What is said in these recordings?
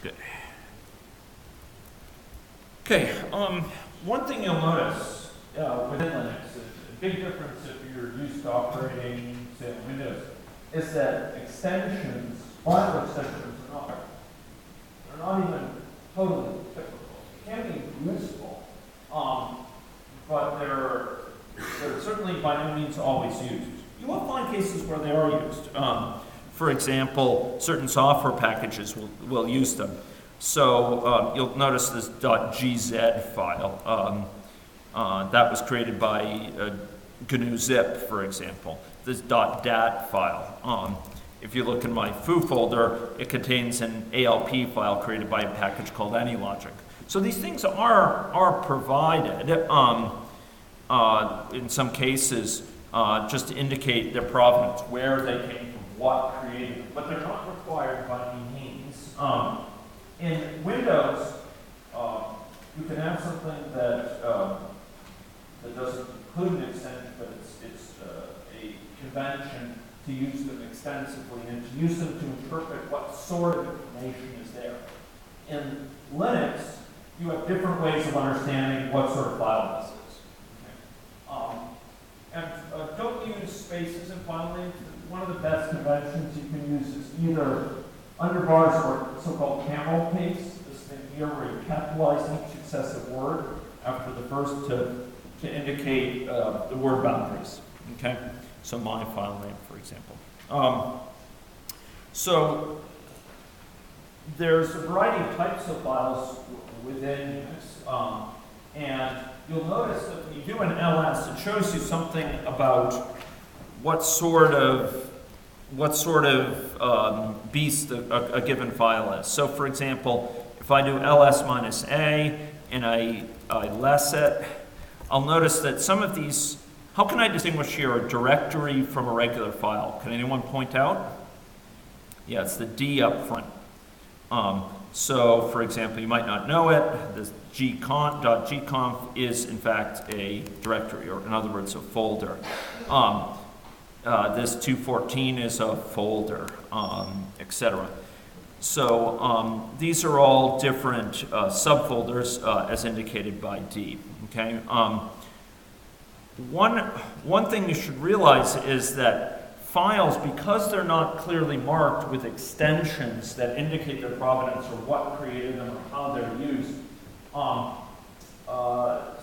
Good. Okay, one thing you'll notice within Linux, a big difference if you're used to operating, say, Windows, is that extensions, file extensions are not even totally typical. They can be useful, but they're certainly by no means always used. You will find cases where they are used. For example, certain software packages will use them. So you'll notice this .gz file. That was created by GNU Zip, for example. This .dat file. If you look in my foo folder, it contains an ALP file created by a package called AnyLogic. So these things are provided in some cases just to indicate their provenance, where they came from, what created them, but they're not required by any means. In Windows, you can have something that doesn't include an extension, but it's a convention to use them extensively and to use them to interpret what sort of information is there. In Linux, you have different ways of understanding what sort of file this is. And don't use spaces in file names. One of the best conventions you can use is either underbars or so-called camel case, this thing here where you capitalize each successive word after the first to indicate the word boundaries. Okay, so my file name, for example. So there's a variety of types of files within Unix, and you'll notice that when you do an ls, it shows you something about what sort of beast a given file is. So for example, if I do ls minus a and I less it, I'll notice that some of these, how can I distinguish here a directory from a regular file? Can anyone point out? Yeah, it's the D up front. So for example, you might not know it, this .gconf is in fact a directory, or in other words, a folder. This 214 is a folder, etc. So these are all different subfolders as indicated by D. Okay. One thing you should realize is that files, because they're not clearly marked with extensions that indicate their provenance or what created them or how they're used,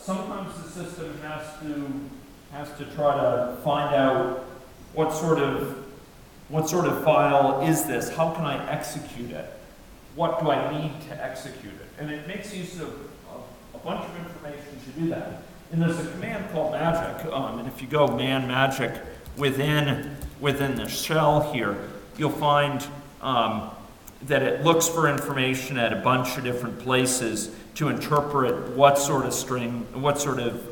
sometimes the system has to try to find out what sort of file is this? How can I execute it? What do I need to execute it? And it makes use of a bunch of information to do that. And there's a command called magic, and if you go man magic within the shell here, you'll find that it looks for information at a bunch of different places to interpret what sort of string, what sort of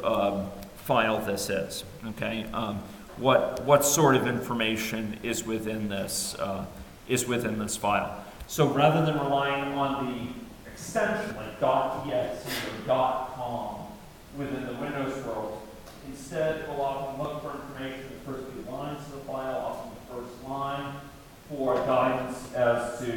file this is. Okay, what sort of information is within this file. So rather than relying on the extension like .exe or .com within the Windows world, instead we'll often look for information in the first few lines of the file, often the first line, for guidance as to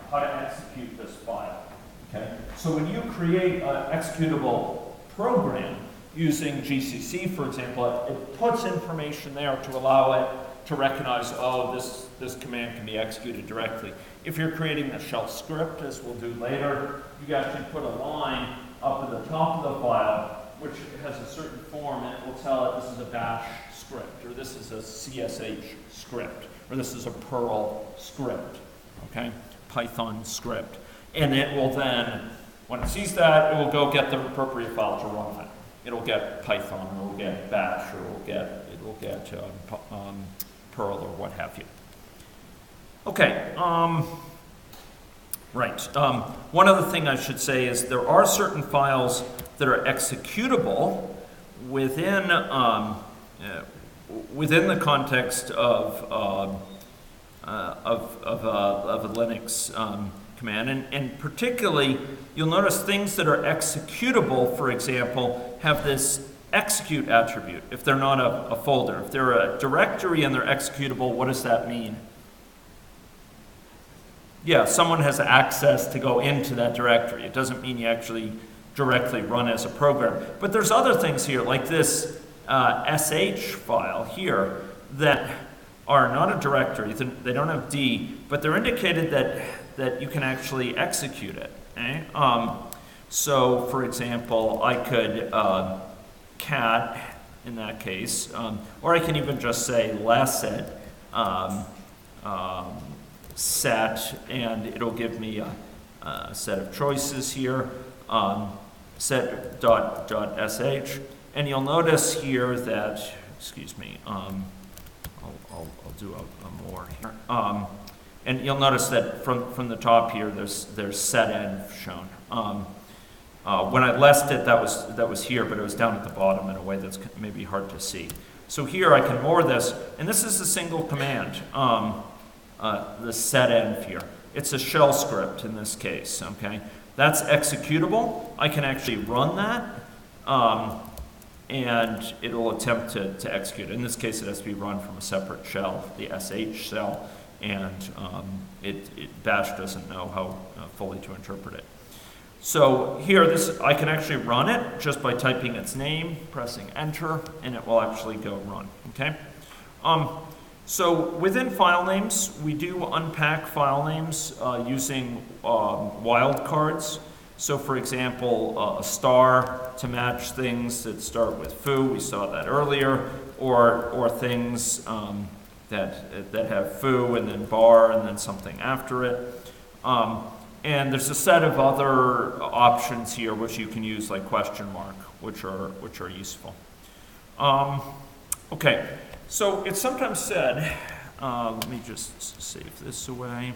how to execute this file. Okay? So when you create an executable program using GCC, for example, it puts information there to allow it to recognize, oh, this command can be executed directly. If you're creating a shell script, as we'll do later, you actually put a line up at the top of the file which has a certain form, and it will tell it this is a bash script, or this is a CSH script, or this is a Perl script, okay? Python script. And it will then, when it sees that, it will go get the appropriate file to run it. It'll get Python, or it'll get bash, or it'll get Perl, or what have you. Okay, right. One other thing I should say is there are certain files that are executable within the context of a Linux command, and particularly you'll notice things that are executable, for example, have this execute attribute if they're not a folder. If they're a directory and they're executable, what does that mean? Yeah, someone has access to go into that directory. It doesn't mean you actually directly run as a program. But there's other things here, like this sh file here, that are not a directory. They don't have D, but they're indicated that you can actually execute it. Okay? So, for example, I could cat, in that case, or I can even just say lasset set, and it'll give me a set of choices here, set.sh, and you'll notice here that, excuse me, I'll do a more here, and you'll notice that from the top here, there's setEnv shown. When I left it, that was here, but it was down at the bottom in a way that's maybe hard to see. So here I can more this, and this is a single command. The setEnv here. It's a shell script in this case, okay? That's executable. I can actually run that, and it'll attempt to execute. In this case, it has to be run from a separate shell, the sh shell, and Bash doesn't know how fully to interpret it. So here, I can actually run it just by typing its name, pressing enter, and it will actually go run, okay? So within file names, we do unpack file names using wildcards. So for example, a star to match things that start with foo, we saw that earlier, or things that have foo and then bar and then something after it. And there's a set of other options here which you can use, like question mark, which are useful. Okay. So it's sometimes said, let me just save this away.